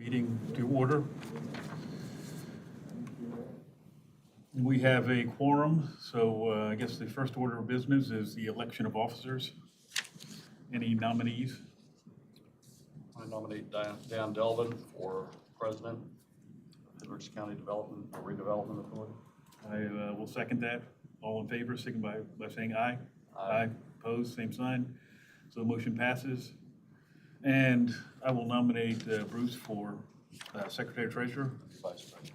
Meeting to order. We have a quorum, so I guess the first order of business is the election of officers. Any nominees? I nominate Dan Delvin for president of Hendricks County Development or Redevelopment Authority. I will second that. All in favor, signify by saying aye. Aye. Opposed, same sign. So the motion passes. And I will nominate Bruce for Secretary Treasurer. Vice President.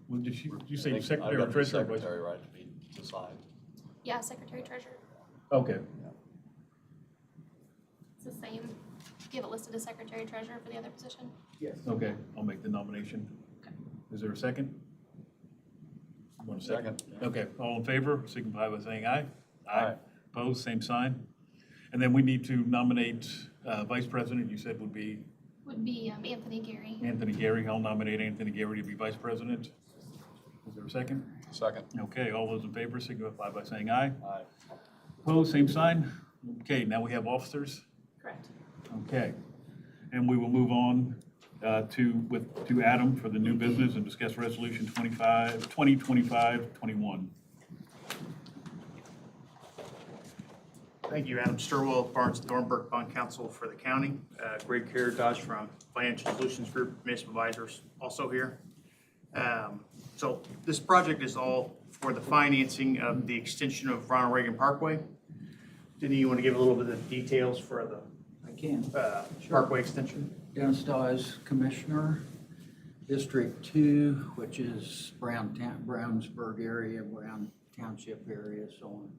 Well, did you say I think Secretary I've or got the Treasurer? or Vice- Secretary, right, to sign. Yeah, Secretary Treasurer. Okay. It's the same. Do you have it listed as Secretary Treasurer for the other position? Yes. Okay, I'll make the nomination. Okay. Is there a second? You want a second? Second, yeah. Okay, all in favor, signify by saying aye. Aye. Opposed, same sign. And then we need to nominate Vice President, you said would be Would be Anthony Gary. Anthony Gary. I'll nominate Anthony Gary to be Vice President. Is there a second? Second. Okay, all those in favor, signify by saying aye. Aye. Opposed, same sign. Okay, now we have officers. Correct. Okay, and we will move on to Adam for the new business and discuss resolution 2025-21. Thank you, Adam Sturwell, Barnes Thornburg Bond Counsel for the county. Greg Caradosh from Financial Solutions Group, Municipal Advisors, also here. So this project is all for the financing of the extension of Ronald Reagan Parkway. Denny, you want to give a little bit of details for the I can. Parkway extension? Dennis Dawes, Commissioner, District 2, which is Brownsburg area, Brown Township area, so on.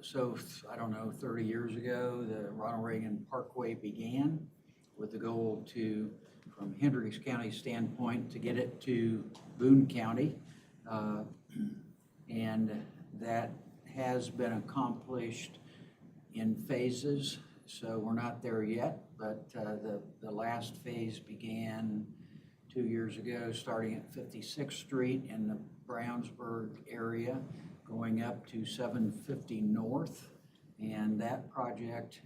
So, I don't know, 30 years ago, the Ronald Reagan Parkway began with the goal to, from Hendricks County standpoint, to get it to Boone County. And that has been accomplished in phases. So we're not there yet, but the last phase began 2 years ago, starting at 56th Street in the Brownsburg area, going up to 750 North. And that project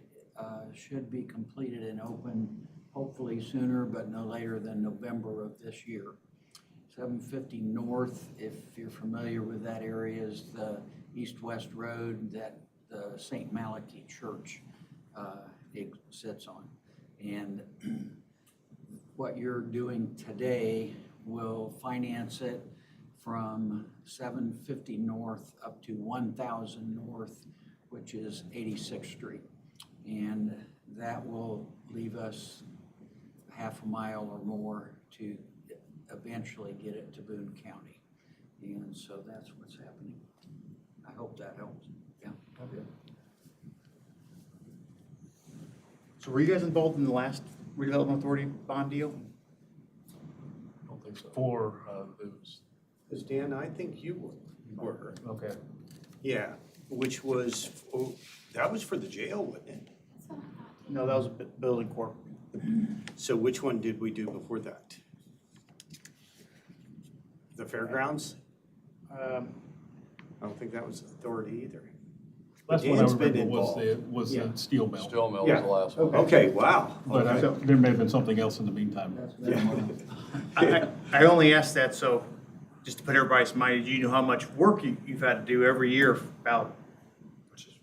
should be completed and open hopefully sooner, but no later than November of this year. 750 North, if you're familiar with that area, is the east-west road that the St. Malachy Church it sits on. And what you're doing today will finance it from 750 North up to 1000 North, which is 86th Street. And that will leave us half a mile or more to eventually get it to Boone County. And so that's what's happening. I hope that helps. Yeah. Okay. So were you guys involved in the last Redevelopment Authority bond deal? I don't think so. For, it was, Because Dan, I think you were. okay. Yeah, which was, oh, that was for the jail, wasn't it? That's what I thought. No, that was a building corp. So which one did we do before that? The fairgrounds? I don't think that was authority either. Last one I Dan's been remember involved. was the Yeah. steel mill. Steel mill Yeah. was the last one. Okay, wow. But there may have been something else in the meantime. That's been I only asked that so, just to put everybody's mind, you know how much work you've had to do every year about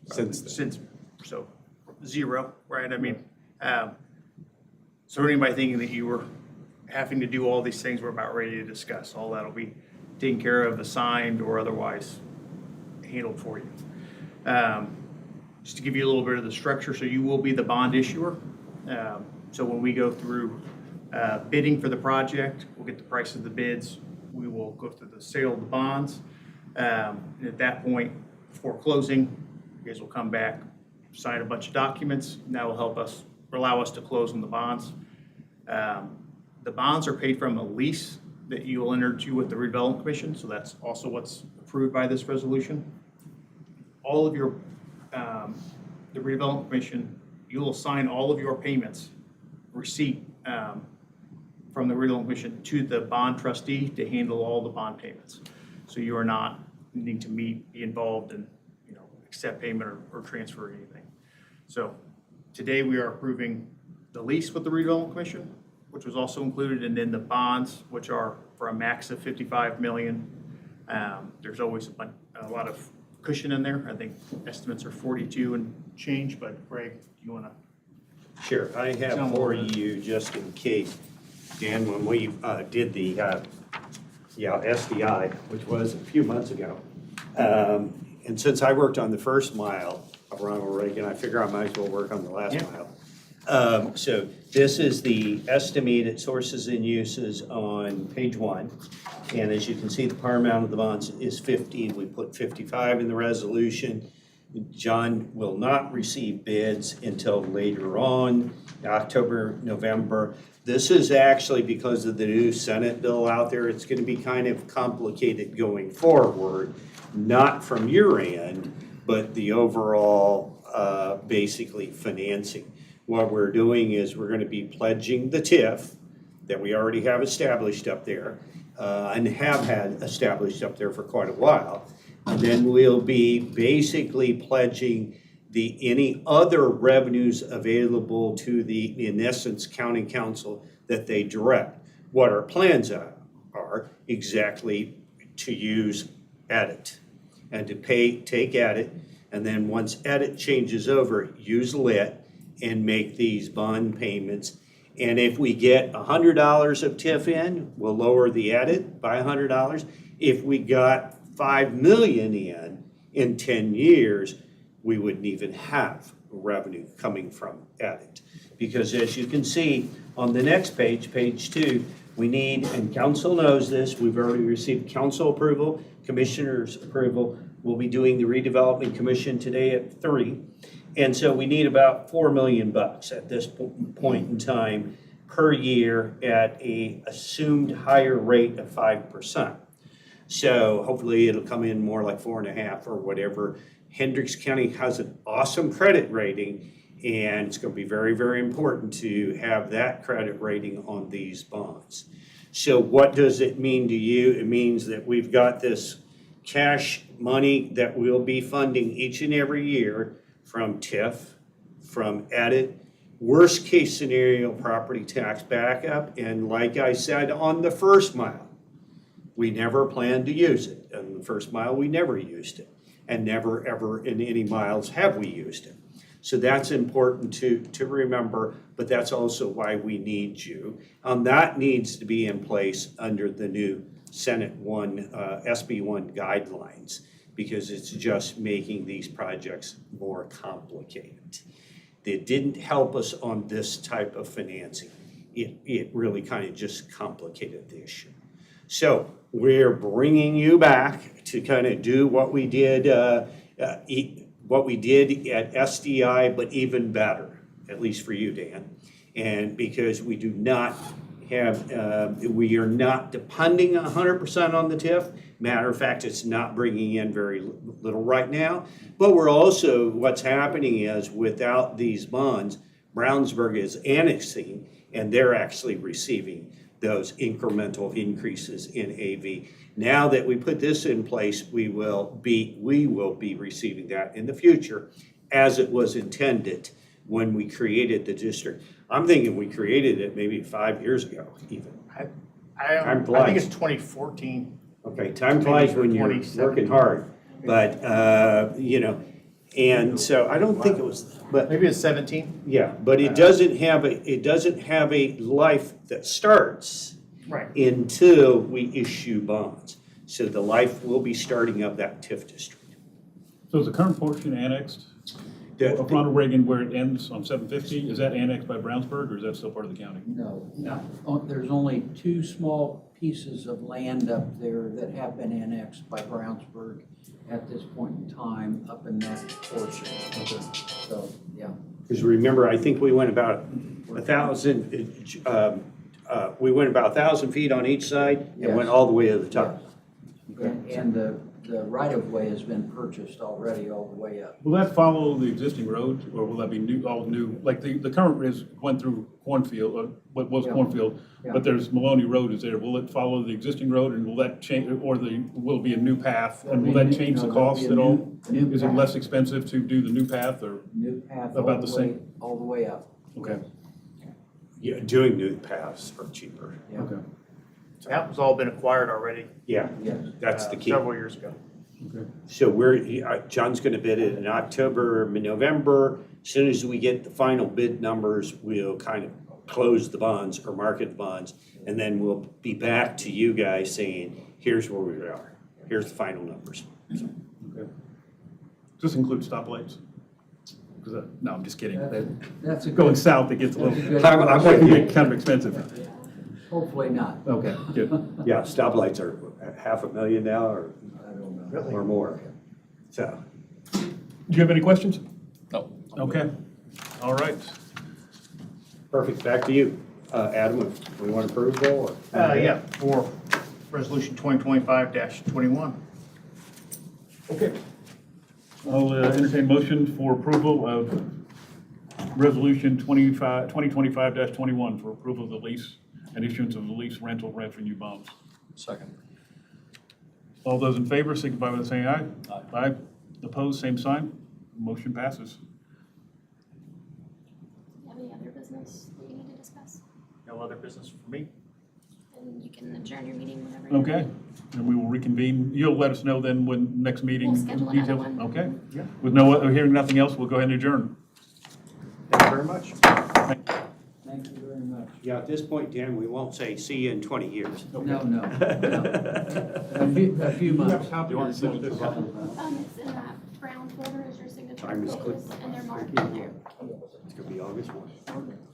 Since then. since, so, zero, right? I mean, so anybody thinking that you were having to do all these things we're about ready to discuss, all that'll be taken care of, assigned, or otherwise handled for you. Just to give you a little bit of the structure, so you will be the bond issuer. So when we go through bidding for the project, we'll get the price of the bids, we will go through the sale of the bonds. And at that point, before closing, you guys will come back, sign a bunch of documents, and that will help us, allow us to close on the bonds. The bonds are paid from a lease that you will enter into with the Redevelopment Commission, so that's also what's approved by this resolution. All of your, the Redevelopment Commission, you will assign all of your payments, receipt from the Redevelopment Commission to the bond trustee to handle all the bond payments. So you are not needing to be involved in, accept payment or transfer anything. So today we are approving the lease with the Redevelopment Commission. which was also included, and then the bonds, which are for a max of 55 million. There's always a lot of cushion in there. I think estimates are 42 and change, but Greg, do you want to? Sure, I have for you, just in case, Dan, when we did the, SDI, which was a few months ago, and since I worked on the first mile of Ronald Reagan, I figure I might as well work on the last mile. So this is the estimated sources and uses on page 1. And as you can see, the par amount of the bonds is 50. We put 55 in the resolution. John will not receive bids until later on, October, November. This is actually because of the new Senate bill out there. It's going to be kind of complicated going forward, not from your end, but the overall, basically financing. What we're doing is we're going to be pledging the TIF that we already have established up there, and have had established up there for quite a while. And then we'll be basically pledging any other revenues available to the, in essence, county council that they direct. What our plans are exactly to use edit and to take edit, and then once edit changes over, use lit and make these bond payments. And if we get $100 of TIF in, we'll lower the edit by $100. If we got 5 million in 10 years, we wouldn't even have revenue coming from edit. Because as you can see on the next page, page 2, we need, and council knows this, we've already received council approval, commissioner's approval. We'll be doing the redevelopment commission today at 3. And so we need about $4 million at this point in time per year at a assumed higher rate of 5%. So hopefully it'll come in more like 4.5 or whatever. Hendricks County has an awesome credit rating, and it's going to be very, very important to have that credit rating on these bonds. So what does it mean to you? It means that we've got this cash money that we'll be funding each and every year from TIF, from edit, worst case scenario property tax backup, and like I said on the first mile, we never planned to use it. On the first mile, we never used it, and never ever in any miles have we used it. So that's important to remember, but that's also why we need you. That needs to be in place under the new Senate 1, SB 1 guidelines, because it's just making these projects more complicated. They didn't help us on this type of financing. It really kind of just complicated the issue. So we're bringing you back to kind of do what we did at SDI, but even better, at least for you, Dan. And because we do not have, we are not depending 100% on the TIF. Matter of fact, it's not bringing in very little right now. But we're also, what's happening is without these bonds, Brownsburg is annexing, and they're actually receiving those incremental increases in AV. Now that we put this in place, we will be receiving that in the future as it was intended when we created the district. I'm thinking we created it maybe 5 years ago even. I think it's 2014. Okay, time flies when you're working hard, but, and so I don't think it was, but. Maybe it's 17. Yeah, but it doesn't have a life that starts Right. until we issue bonds. So the life will be starting of that TIF district. So is the current portion annexed of Ronald Reagan where it ends on 750? Is that annexed by Brownsburg, or is that still part of the county? No, there's only 2 small pieces of land up there that have been annexed by Brownsburg at this point in time, up in that portion. Okay. So, yeah. Because remember, I think we went about 1,000, we went about 1,000 feet on each side and went all the way to the top. And the right-of-way has been purchased already all the way up. Will that follow the existing road, or will that be all new? Like the current went through Cornfield, what was Cornfield, but there's Maloney Road is there. Will it follow the existing road, and will that change, or will it be a new path? And will that change the cost at all? Is it less expensive to do the new path, or? New path About the same? all the way up. Okay. Yeah, doing new paths are cheaper. Yeah. Okay, So that was all been acquired already. Yeah, Yes. that's the key. Several years ago. okay. So John's gonna bid it in October, November. As Soon as we get the final bid numbers, we'll kind of close the bonds or market the bonds. And then we'll be back to you guys saying, here's where we are. Here's the final numbers. So, Okay. This includes stoplights? 'Cause, no, I'm just kidding. That's a Going good, south, it gets a that's a little, good, I'm it with can you. get kind of expensive. hopefully not. Okay, good. Yeah, stoplights are $500,000 now I don't know. or more. So, Do you have any questions? No. Okay, all right. perfect. Back to you. Adam, if we want approval or? Yeah, for resolution 2025-21. Okay. I'll entertain motion for approval of resolution 2025-21 for approval of the lease and issuance of the lease rental revenue bonds. Second. All those in favor signify by saying aye. Aye. Aye. Opposed, same sign. Motion passes. Do you have any other business that you need to discuss? No other business for me? Then you can adjourn your meeting whenever you're Okay, ready. and we will reconvene. You'll let us know then when next meeting. We'll schedule another details. one. Okay. Yeah. With hearing nothing else, we'll go ahead and adjourn. Thank you very much. Thank you very much. Yeah, at this point, Dan, we won't say see you in 20 years. No, no, no. A few months. Do you want to send it It's in that brown folder is your signature Time is focus, and they're marked in there. It's gonna be August 1.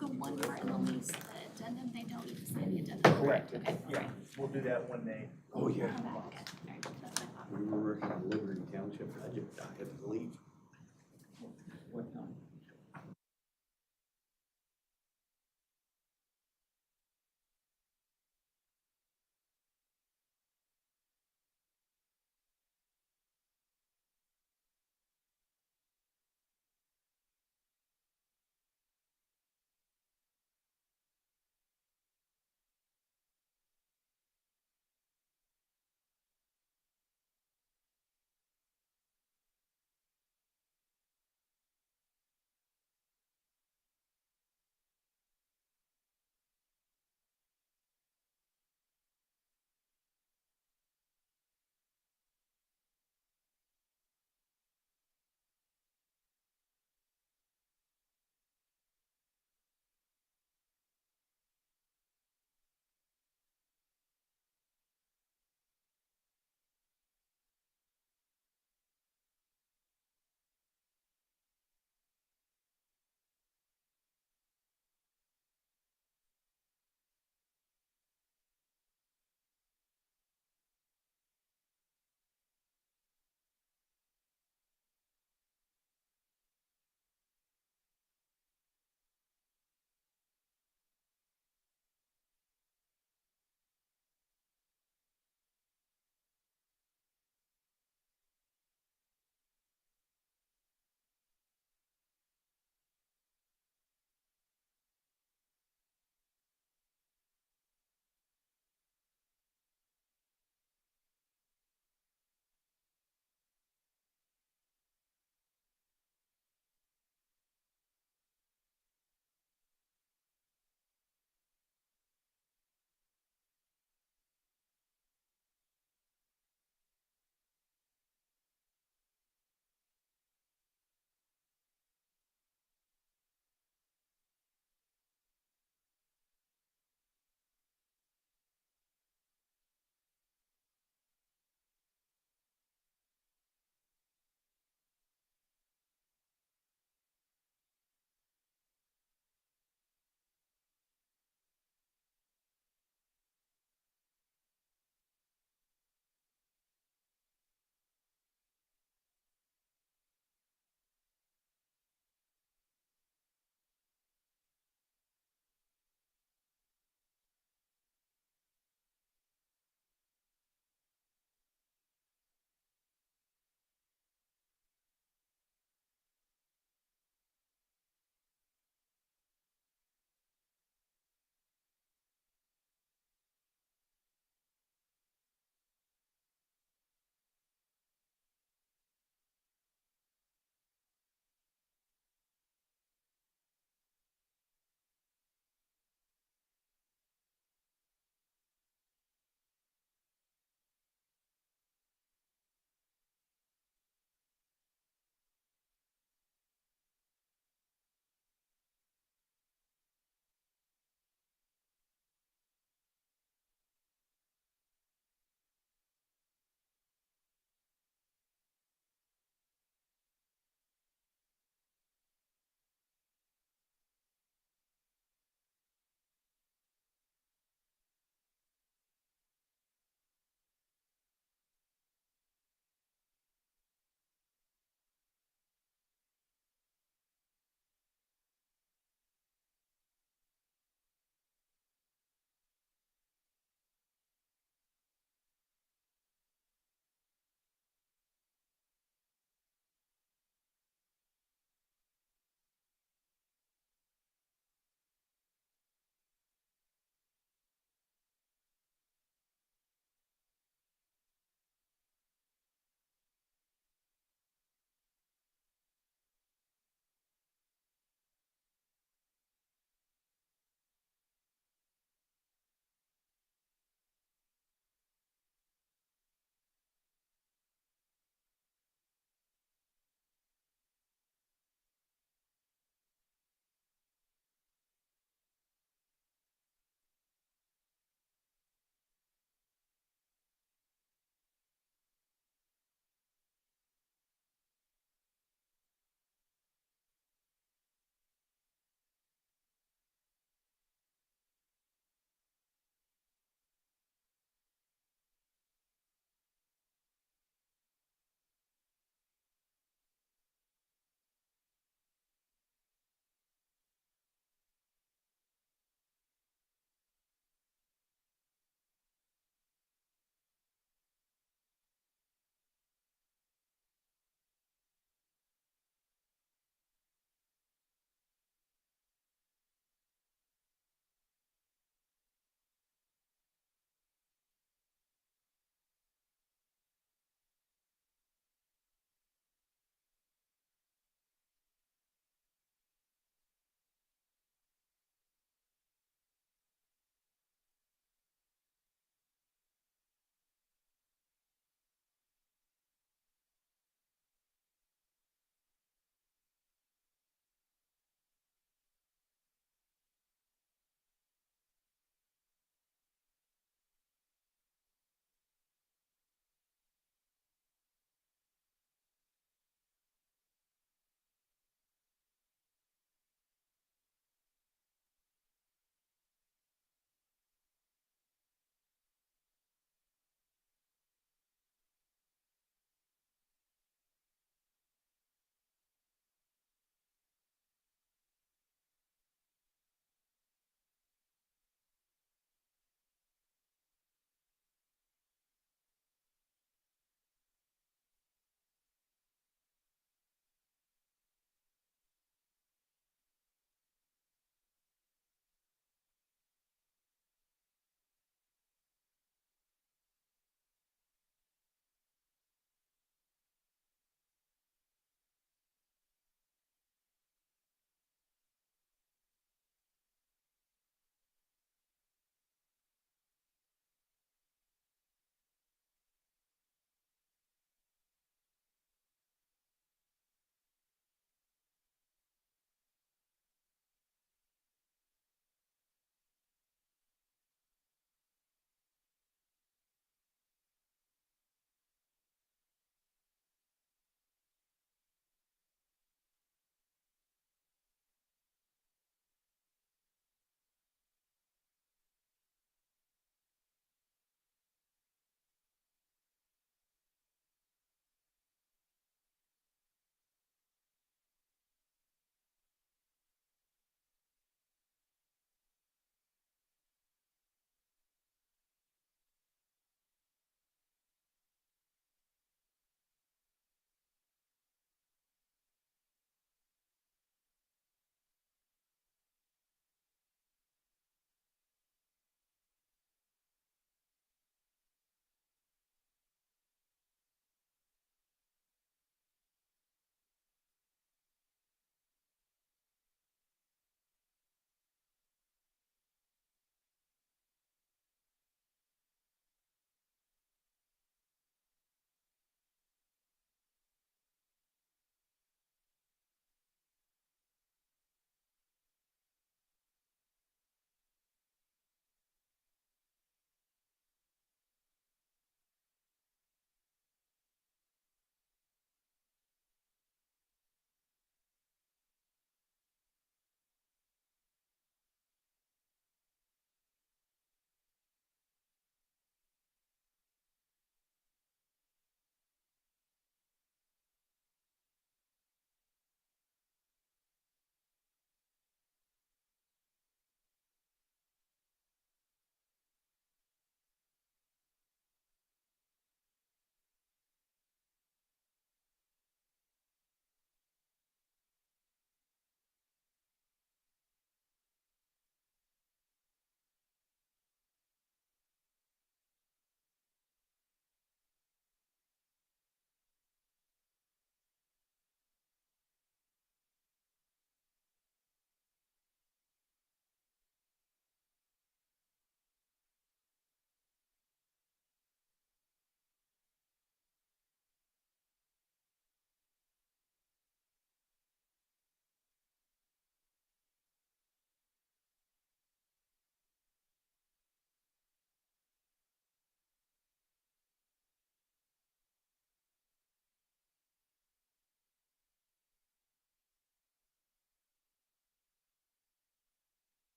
The one part in the lease, the addendum, they don't need to sign the addendum. Correct. Okay, Yeah, we'll do that when they. Oh, yeah. come back. Okay, all right, that's what I thought. We were working on Liberty Township, I had to leave. What time?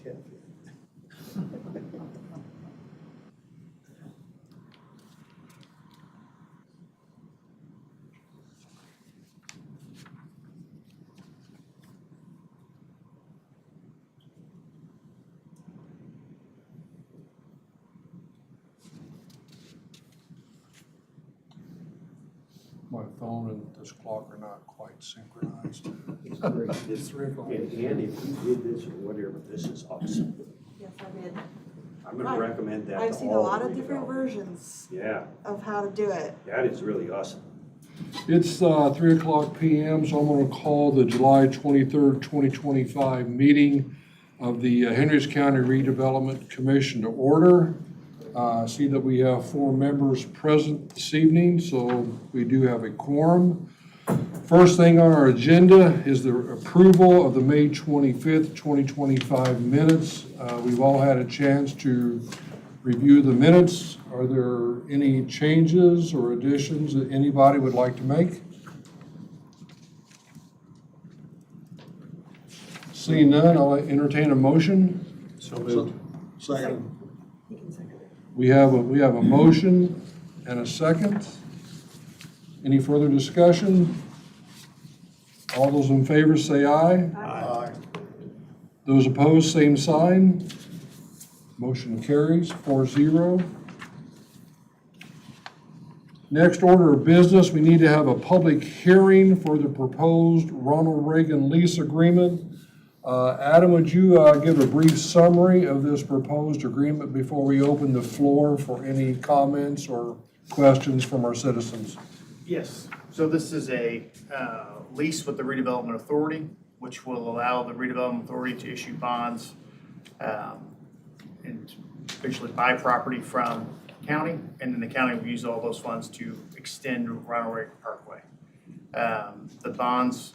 TIF. My phone and this clock are not quite synchronized. It's 3 o'clock. And if you did this or whatever, this is awesome. Yes, I did. I'm gonna recommend that to all. I've seen a lot of the different developers. versions Yeah, of how to do it. that is really awesome. It's 3 o'clock PM, so I'm going to call the July 23rd, 2025 meeting of the Hendricks County Redevelopment Commission to order. I see that we have 4 members present this evening, so we do have a quorum. First thing on our agenda is the approval of the May 25th, 2025 minutes. We've all had a chance to review the minutes. Are there any changes or additions that anybody would like to make? Seeing none, I'll entertain a motion. So moved. Second. You can second it. We have a motion and a second. Any further discussion? All those in favor say aye. Aye. Those opposed, same sign. Motion carries 4-0. Next order of business, we need to have a public hearing for the proposed Ronald Reagan lease agreement. Adam, would you give a brief summary of this proposed agreement before we open the floor for any comments or questions from our citizens? Yes, so this is a lease with the Redevelopment Authority, which will allow the Redevelopment Authority to issue bonds and eventually buy property from county, and then the county will use all those funds to extend Ronald Reagan Parkway. The bonds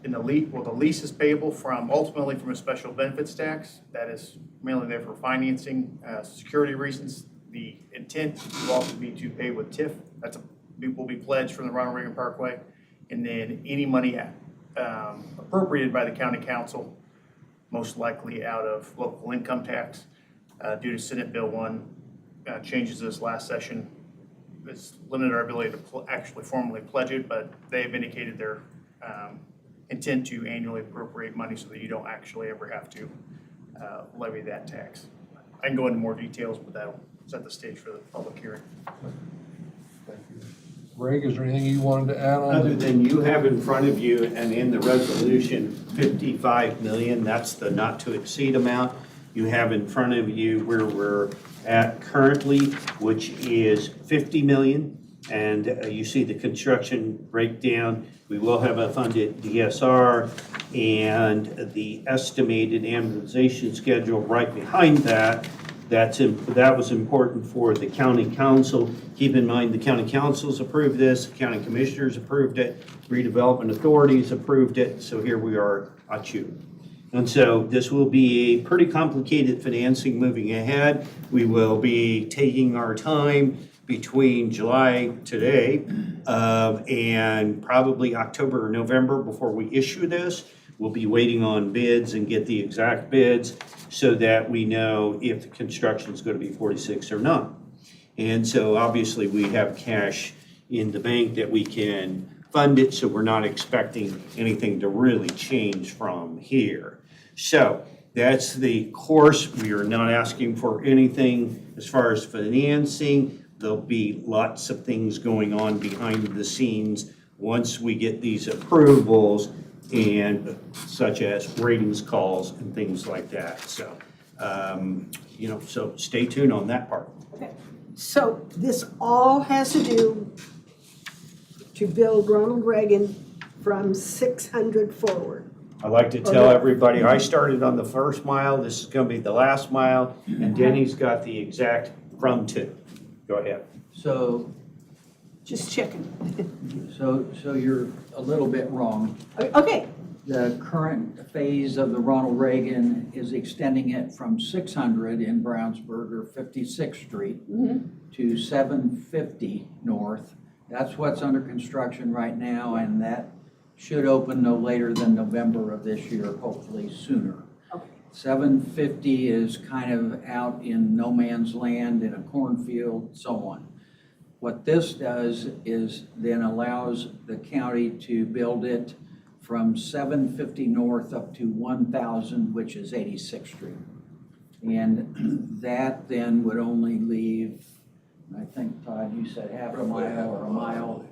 in the lease is payable ultimately from a special benefits tax. That is mainly there for financing, security reasons. The intent will also be to pay with TIF. Will be pledged from the Ronald Reagan Parkway. And then any money appropriated by the county council, most likely out of local income tax, due to Senate Bill 1 changes this last session. It's limited our ability to actually formally pledge it, but they have indicated their intent to annually appropriate money so that you don't actually ever have to levy that tax. I can go into more details, but that'll set the stage for the public hearing. Thank you. Greg, is there anything you wanted to add on? Other than you have in front of you and in the resolution, 55 million, that's the not to exceed amount. You have in front of you where we're at currently, which is 50 million. And you see the construction breakdown. We will have a funded DSR and the estimated amortization schedule right behind that. That was important for the county council. Keep in mind, the county councils approved this, the county commissioners approved it, redevelopment authorities approved it, so here we are at you. And so this will be a pretty complicated financing moving ahead. We will be taking our time between July today and probably October or November before we issue this. We'll be waiting on bids and get the exact bids so that we know if the construction is going to be 46 or not. And so obviously we have cash in the bank that we can fund it, so we're not expecting anything to really change from here. So that's the course. We are not asking for anything as far as financing. There'll be lots of things going on behind the scenes once we get these approvals, and such as ratings calls and things like that. So, so stay tuned on that part. Okay, so this all has to do to build Ronald Reagan from 600 forward. I like to tell everybody, I started on the first mile, this is gonna be the last mile, and Denny's got the exact from to. Go ahead. So, Just checking. so you're a little bit wrong. Okay, The current phase of the Ronald Reagan is extending it from 600 in Brownsburg or 56th Street to 750 North. That's what's under construction right now, and that should open no later than November of this year, hopefully sooner. okay. 750 is kind of out in no man's land, in a cornfield, so on. What this does is then allows the county to build it from 750 north up to 1,000, which is 86th Street. And that then would only leave, I think, Todd, you said half a mile or a mile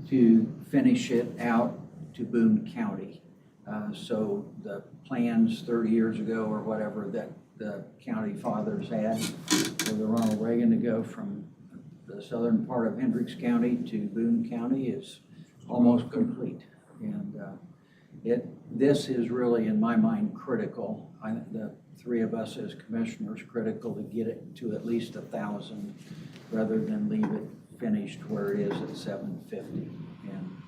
to finish it out to Boone County. So the plans 30 years ago or whatever that the county fathers had for the Ronald Reagan to go from the southern part of Hendricks County to Boone County is almost complete. And this is really, in my mind, critical. The three of us as commissioners, critical to get it to at least 1,000 rather than leave it finished where it is at 750. And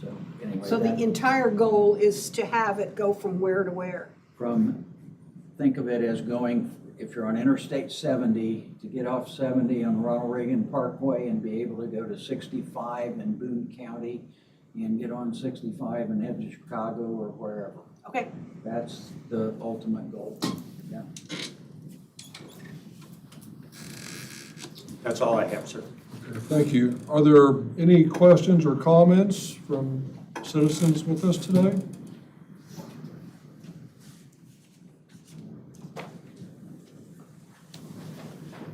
so anyway. So the entire goal is to have it go from where to where? Think of it as going, if you're on Interstate 70, to get off 70 on Ronald Reagan Parkway and be able to go to 65 in Boone County and get on 65 and head to Chicago or wherever. Okay. That's the ultimate goal. Yeah. That's all I have, sir. Okay, thank you. Are there any questions or comments from citizens with us today?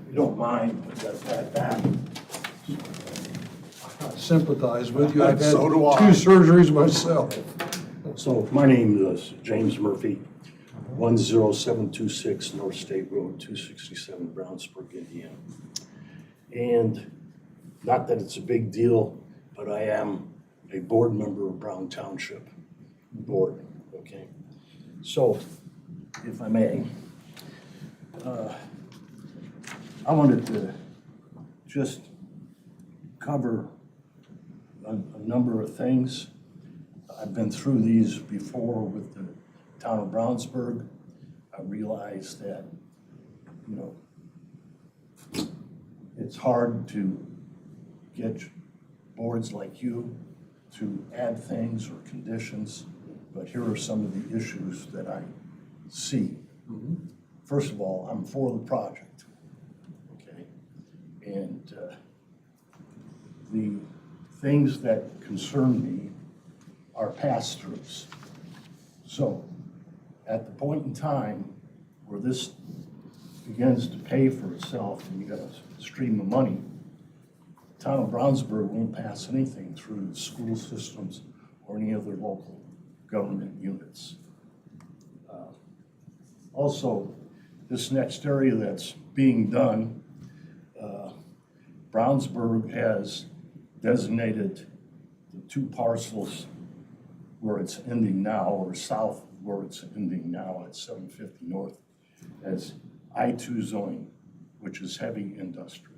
You don't mind, but that's that. I sympathize with you. I've had So do I. 2 surgeries myself. So my name is James Murphy, 10726 North State Road, 267 Brownsburg, Indiana. And not that it's a big deal, but I am a board member of Brown Township Board, okay? So, if I may, I wanted to just cover a number of things. I've been through these before with the town of Brownsburg. I realized that, you know, it's hard to get boards like you to add things or conditions, but here are some of the issues that I see. First of all, I'm for the project, okay? And the things that concern me are pass-throughs. So, at the point in time where this begins to pay for itself and you got a stream of money, the town of Brownsburg won't pass anything through the school systems or any other local government units. Also, this next area that's being done, Brownsburg has designated the 2 parcels where it's ending now, or south where it's ending now at 750 North, as I-2 zoning, which is heavy industry.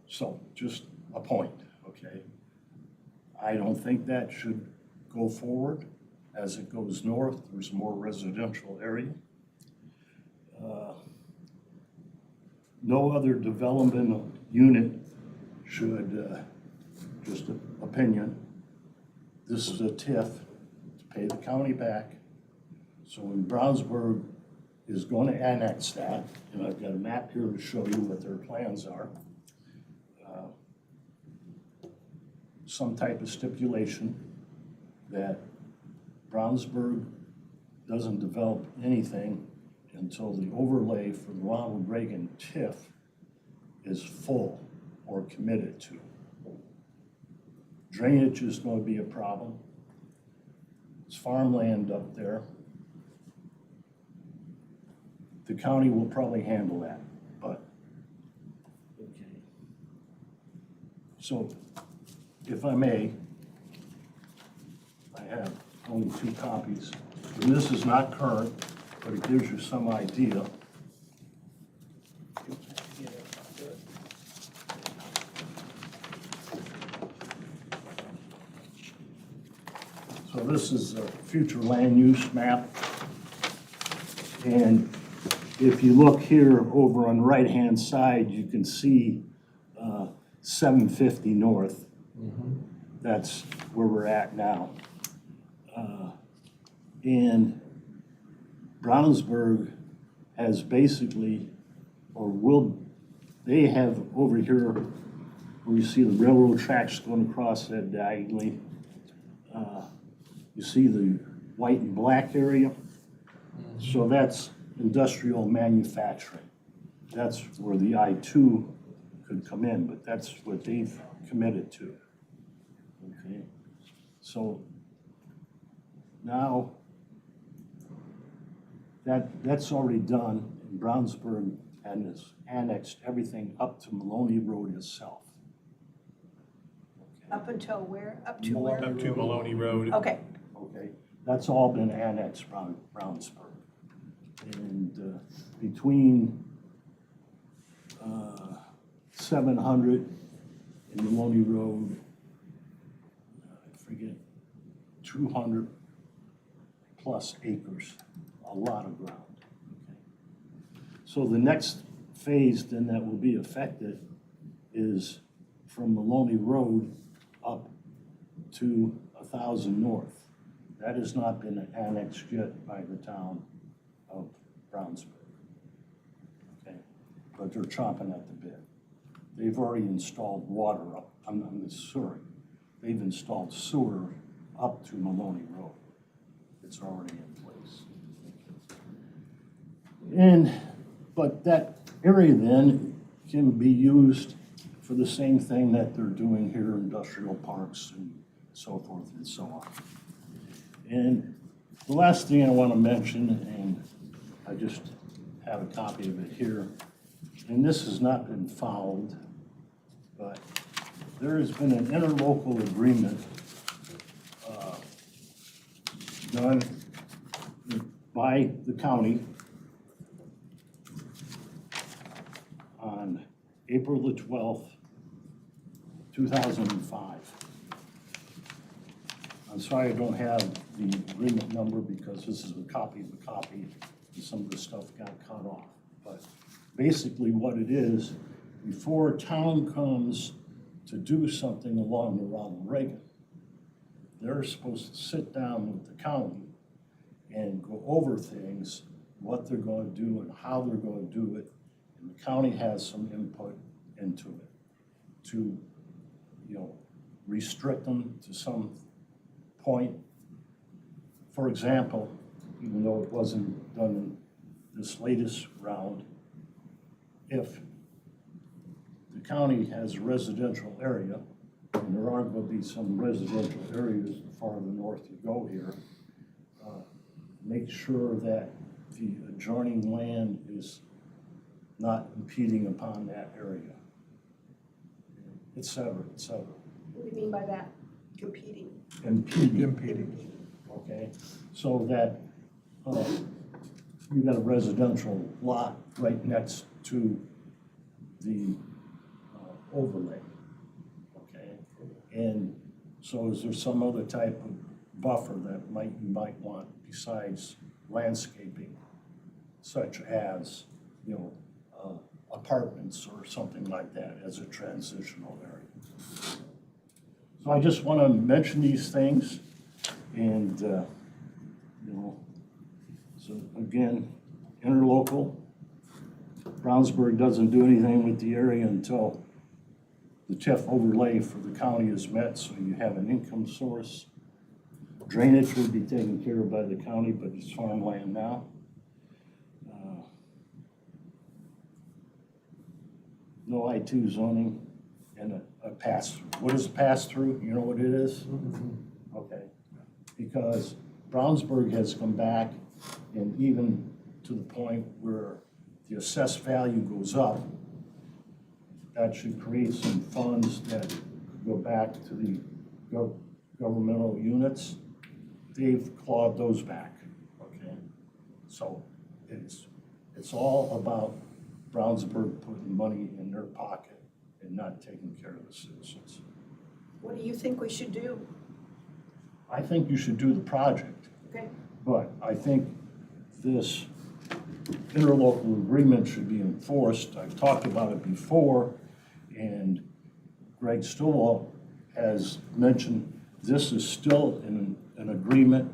So just a point, okay? I don't think that should go forward. As it goes north, there's more residential area. No other developmental unit should, just an opinion, this is a TIF to pay the county back. So when Brownsburg is going to annex that, and I've got a map here to show you what their plans are, some type of stipulation that Brownsburg doesn't develop anything until the overlay for the Ronald Reagan TIF is full or committed to. Drainage is going to be a problem. It's farmland up there. The county will probably handle that, but, okay. So, if I may, I have only 2 copies, and this is not current, but it gives you some idea. So this is a future land use map. And if you look here over on the right-hand side, you can see 750 North. That's where we're at now. And Brownsburg has basically, they have over here, where you see the railroad tracks going across that diagonally. You see the white and black area? So that's industrial manufacturing. That's where the I-2 could come in, but that's what they've committed to. Okay, so now that's already done, and Brownsburg has annexed everything up to Maloney Road itself. Up until where? Up to where? Up to Maloney Road. Okay, Okay, that's all been annexed, Brownsburg. And between 700 and Maloney Road, I forget, 200 plus acres, a lot of ground. Okay. So the next phase then that will be affected is from Maloney Road up to 1,000 North. That has not been annexed yet by the town of Brownsburg. Okay, but they're chomping at the bit. They've already installed water up, I'm sorry, they've installed sewer up to Maloney Road. It's already in place. But that area then can be used for the same thing that they're doing here, industrial parks and so forth and so on. And the last thing I want to mention, and I just have a copy of it here, and this has not been followed, but there has been an interlocal agreement done by the county on April the 12th, 2005. I'm sorry I don't have the agreement number because this is a copy of a copy and some of the stuff got cut off. But basically what it is, before a town comes to do something along the Ronald Reagan, they're supposed to sit down with the county and go over things, what they're going to do and how they're going to do it. And the county has some input into it to, restrict them to some point. For example, even though it wasn't done in this latest round, if the county has a residential area, and there are going to be some residential areas the farther north you go here, make sure that the adjoining land is not impeding upon that area, et cetera, et cetera. what do you mean by that? Competing? Impeding. Okay, so that you got a residential lot right next to the overlay, okay? And so is there some other type of buffer that you might want besides landscaping, such as, apartments or something like that as a transitional area? So I just want to mention these things and, so again, interlocal. Brownsburg doesn't do anything with the area until the TIF overlay for the county is met, so you have an income source. Drainage would be taken care of by the county, but it's farmland now. No I-2 zoning and a pass-through. What is a pass-through? You know what it is? Okay. Because Brownsburg has come back and even to the point where the assessed value goes up, that should create some funds that go back to the governmental units. They've clawed those back, okay? So it's all about Brownsburg putting money in their pocket and not taking care of the citizens. What do you think we should do? I think you should do the project, Okay, but I think this interlocal agreement should be enforced. I've talked about it before, and Greg Stowell has mentioned this is still an agreement.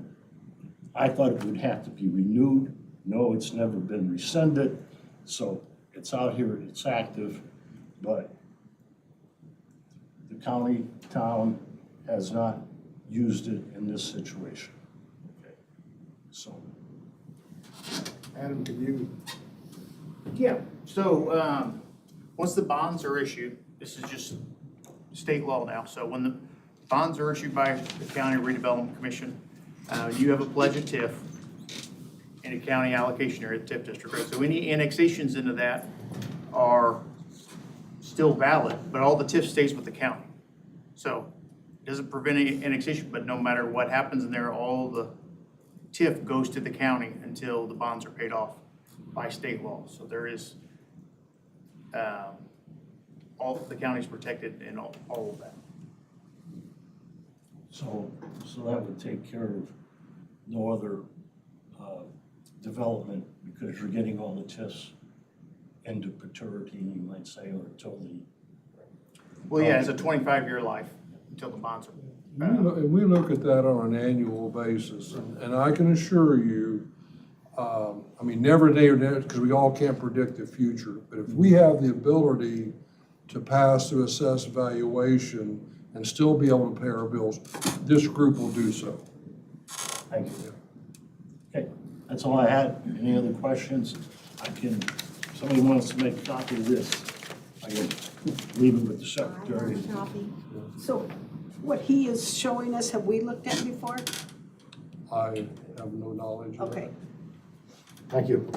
I thought it would have to be renewed No, it's never been rescinded, so it's out here, it's active, but the county, town has not used it in this situation. Okay, so. Adam, can you, Yeah, so, once the bonds are issued, this is just state law now, so when the bonds are issued by the County Redevelopment Commission, you have a pledge of TIF in a county allocation area, the TIF district, right? So any annexations into that are still valid, but all the TIF stays with the county. So it doesn't prevent any annexation, but no matter what happens in there, all the TIF goes to the county until the bonds are paid off by state law. So there is, all the county's protected in all of that. So that would take care of no other development, because you're getting all the TIFs into perpetuity, you might say, or until the. Oh. Well, yeah, it's a 25-year life until the bonds are. We look at that on an annual basis, and I can assure you, I mean, never day or never, because we all can't predict the future, but if we have the ability to pass through assess evaluation and still be able to pay our bills, this group will do so. Thank you. Okay, that's all I had. Any other questions? If somebody wants to make a copy of this, I can leave it with the secretary. So what he is showing us, have we looked at before? I have no knowledge of that. Okay. thank you.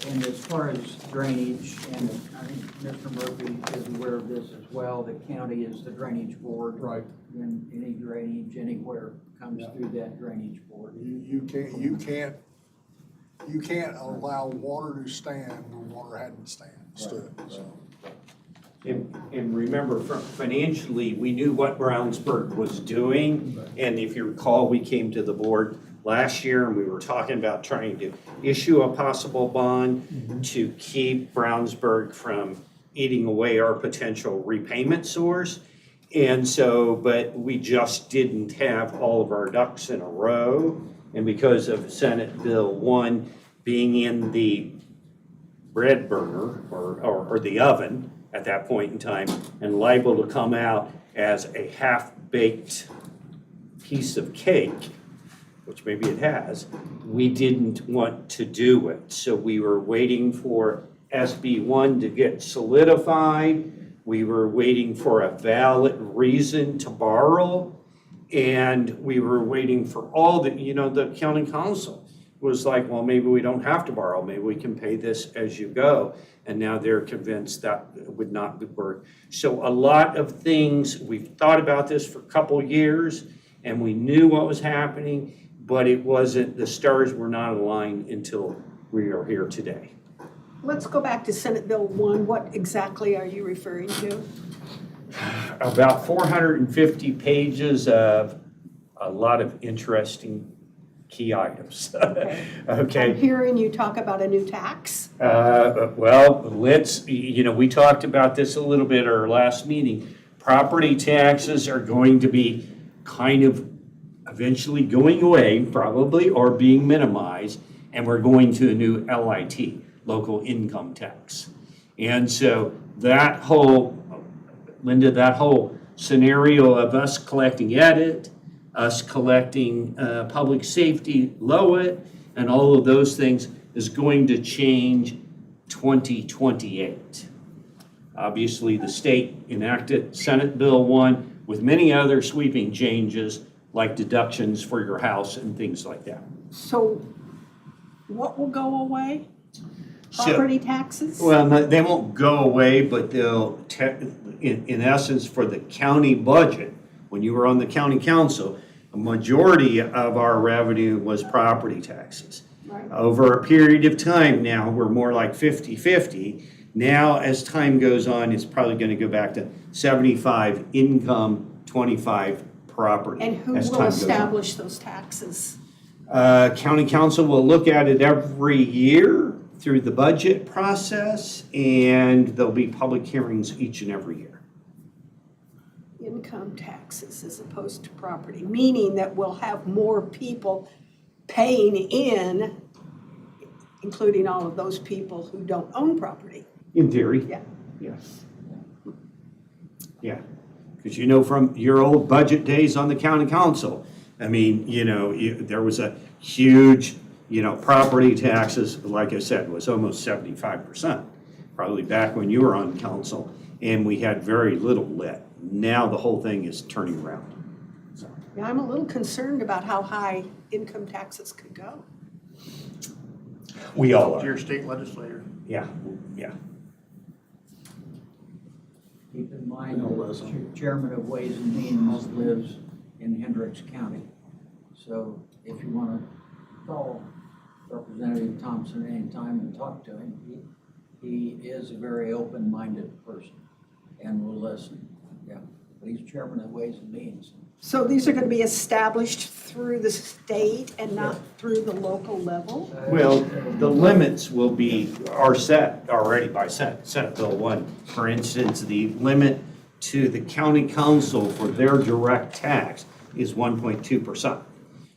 And as far as drainage, and I think Mr. Murphy is aware of this as well, the county is the drainage board. Right. And any drainage anywhere comes through that drainage board. You can't allow water to stand where water hadn't stood, so. And remember, financially, we knew what Brownsburg was doing. And if you recall, we came to the board last year and we were talking about trying to issue a possible bond to keep Brownsburg from eating away our potential repayment source. And so, but we just didn't have all of our ducks in a row. And because of Senate Bill 1 being in the bread burner or the oven at that point in time and liable to come out as a half-baked piece of cake, which maybe it has, we didn't want to do it. So we were waiting for SB 1 to get solidified. We were waiting for a valid reason to borrow. And we were waiting for all the county council was like, well, maybe we don't have to borrow. Maybe we can pay this as you go. And now they're convinced that it would not work. So a lot of things, we've thought about this for a couple of years and we knew what was happening, but it wasn't, the stars were not aligned until we are here today. Let's go back to Senate Bill 1. What exactly are you referring to? About 450 pages of a lot of interesting key items. Okay. I'm hearing you talk about a new tax. Well, we talked about this a little bit at our last meeting. Property taxes are going to be kind of eventually going away, probably, or being minimized, and we're going to a new LIT, local income tax. And so that whole scenario of us collecting edit, us collecting public safety, LOIT, and all of those things is going to change 2028. Obviously, the state enacted Senate Bill 1 with many other sweeping changes like deductions for your house and things like that. So what will go away? So- Property taxes? Well, they won't go away, but they'll, in essence, for the county budget, when you were on the county council, a majority of our revenue was property taxes. Right. Over a period of time now, we're more like 50-50. Now, as time goes on, it's probably going to go back to 75 income, 25 property. And who as will time goes on. establish those taxes? County council will look at it every year through the budget process, and there'll be public hearings each and every year. Income taxes as opposed to property, meaning that we'll have more people paying in including all of those people who don't own property. In theory. Yeah. Yes. Yeah, because you know from your old budget days on the county council, I mean, there was a huge, property taxes, like I said, was almost 75%, probably back when you were on council, and we had very little lit. Now the whole thing is turning around. So, Yeah, I'm a little concerned about how high income taxes could go. we all To your are, state legislator. yeah, yeah. Keep in mind, the chairman of Ways and Means lives in Hendricks County. So if you want to call Representative Thompson anytime and talk to him, he is a very open-minded person and will listen. Yeah, but he's chairman of Ways and Means. So these are going to be established through the state and not through the local level? Well, the limits are set already by Senate Bill 1. For instance, the limit to the county council for their direct tax is 1.2%.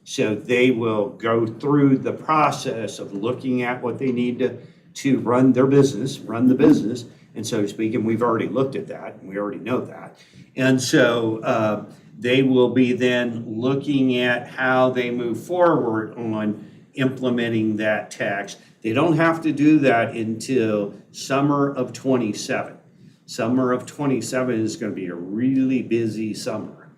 So they will go through the process of looking at what they need to run the business, and so to speak, and we've already looked at that, and we already know that. And so they will be then looking at how they move forward on implementing that tax. They don't have to do that until summer of '27. Summer of '27 is going to be a really busy summer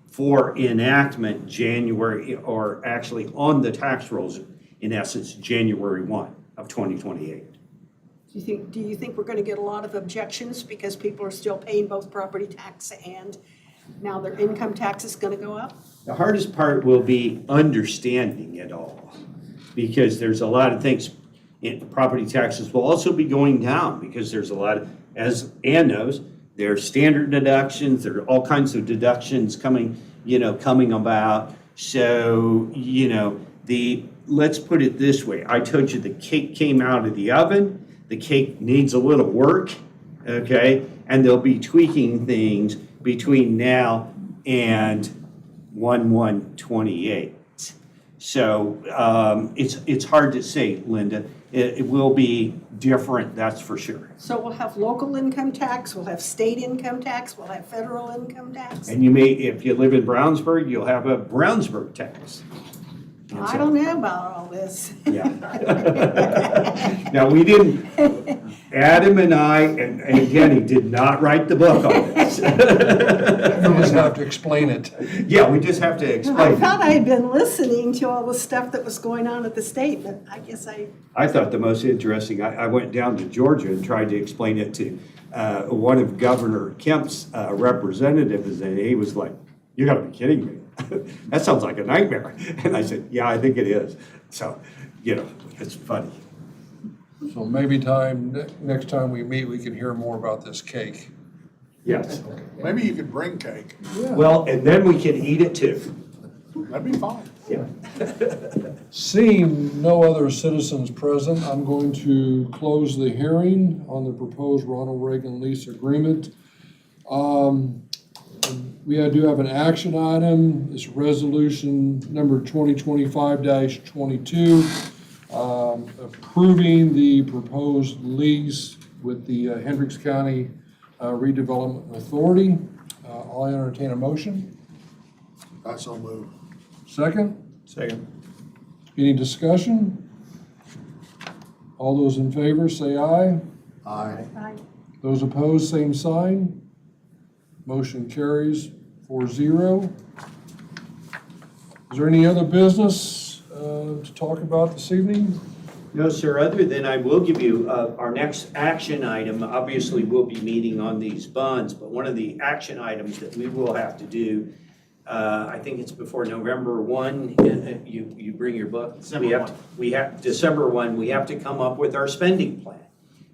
for enactment January, or actually on the tax rolls, in essence, January 1 of 2028. Do you think we're going to get a lot of objections because people are still paying both property tax and now their income tax is going to go up? The hardest part will be understanding it all, because there's a lot of things. Property taxes will also be going down because there's a lot of, as Ann knows, there's standard deductions, there are all kinds of deductions coming about. So, let's put it this way. I told you the cake came out of the oven. The cake needs a little work, okay? And they'll be tweaking things between now and 1/1/28. So it's hard to say, Linda. It will be different, that's for sure. So we'll have local income tax, we'll have state income tax, we'll have federal income tax? And you may, if you live in Brownsburg, you'll have a Brownsburg tax. And I so- don't know about all this. Yeah. Now, we didn't, Adam and I and Kenny did not write the book on this. You just have to explain it. Yeah, we just have to I explain. thought I had been listening to all the stuff that was going on at the state, but I guess I thought the most interesting, I went down to Georgia and tried to explain it to one of Governor Kemp's representatives, and he was like, "You gotta be kidding me. That sounds like a nightmare." And I said, "Yeah, I think it is." So, it's funny. So maybe next time we meet, we can hear more about this cake. Yes. Maybe you could bring cake. Well, and then we can eat it too. That'd be fine. Yeah. Seeing no other citizens present, I'm going to close the hearing on the proposed Ronald Reagan lease agreement. We do have an action item. It's resolution number 2025-22, approving the proposed lease with the Hendricks County Redevelopment Authority. I'll entertain a motion. I so move. Second? Second. Any discussion? All those in favor, say aye. Aye. Those opposed, same sign. Motion carries 4-0. Is there any other business to talk about this evening? No, sir, other than I will give you our next action item. Obviously, we'll be meeting on these bonds, but one of the action items that we will have to do, I think it's before November 1, you bring your book. December 1. December 1, we have to come up with our spending plan.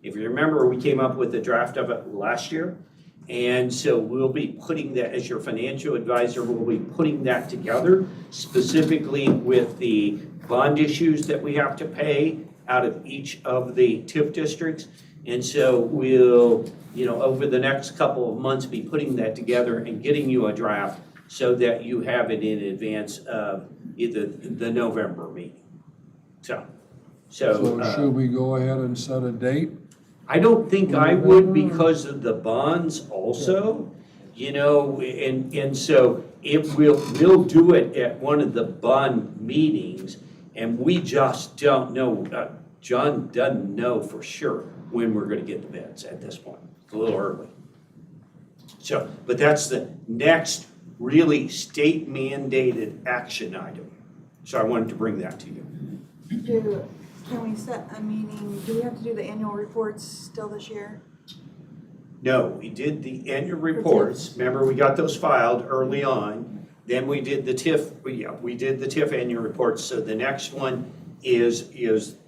If you remember, we came up with a draft of it last year. And so we'll be putting that, as your financial advisor, we'll be putting that together specifically with the bond issues that we have to pay out of each of the TIF districts. And so we'll, over the next couple of months, be putting that together and getting you a draft so that you have it in advance of either the November meeting. So So should we go ahead and set a date? I don't think I would because of the bonds also, and so we'll do it at one of the bond meetings, and we just don't know, John doesn't know for sure when we're gonna get the bids at this point. It's a little early. So, but that's the next really state mandated action item. So I wanted to bring that to you. Can we set a meeting, do we have to do the annual reports still this year? No, we did the annual reports. Remember, we got those filed early on. Then we did the TIF, we did the TIF annual reports. So the next one is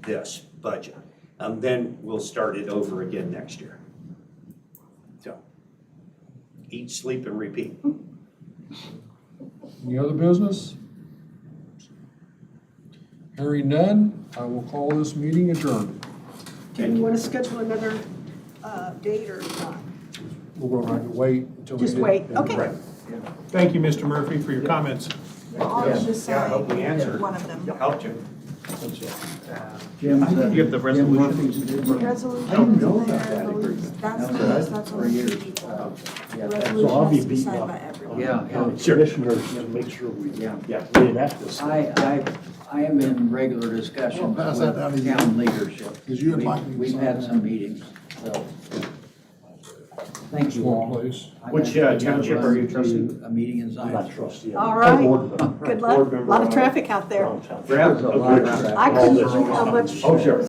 this budget. Then we'll start it over again next year. So, eat, sleep, and repeat. Any other business? Hearing none, I will call this meeting adjourned. Do you want to schedule another date or not? We're going to have to wait until we Just get. wait, okay. Right. Thank you, Mr. Murphy, for your comments. I'll just Yeah, I hope we sign answered. one of them. Helped you. You have the resolution? Resolution. I didn't know about that That's agreement. that's For on the years. TV. So I'll Resolution be has to be beating signed up. by everyone. Yeah, Commissioners, to make sure we, Yeah. we enact this. I am in regular discussions Pass that down to with you. town leadership. 'Cause you and Mike need to We've sign had that. some meetings, so. Thank you One all. place. Which, township are you trusting? A meeting in I'm not Zion. trustee. All right. Board member. Good luck. A lot of traffic out there. Wrong town. Brad? There's a lot of I couldn't believe how much. Oh, sure.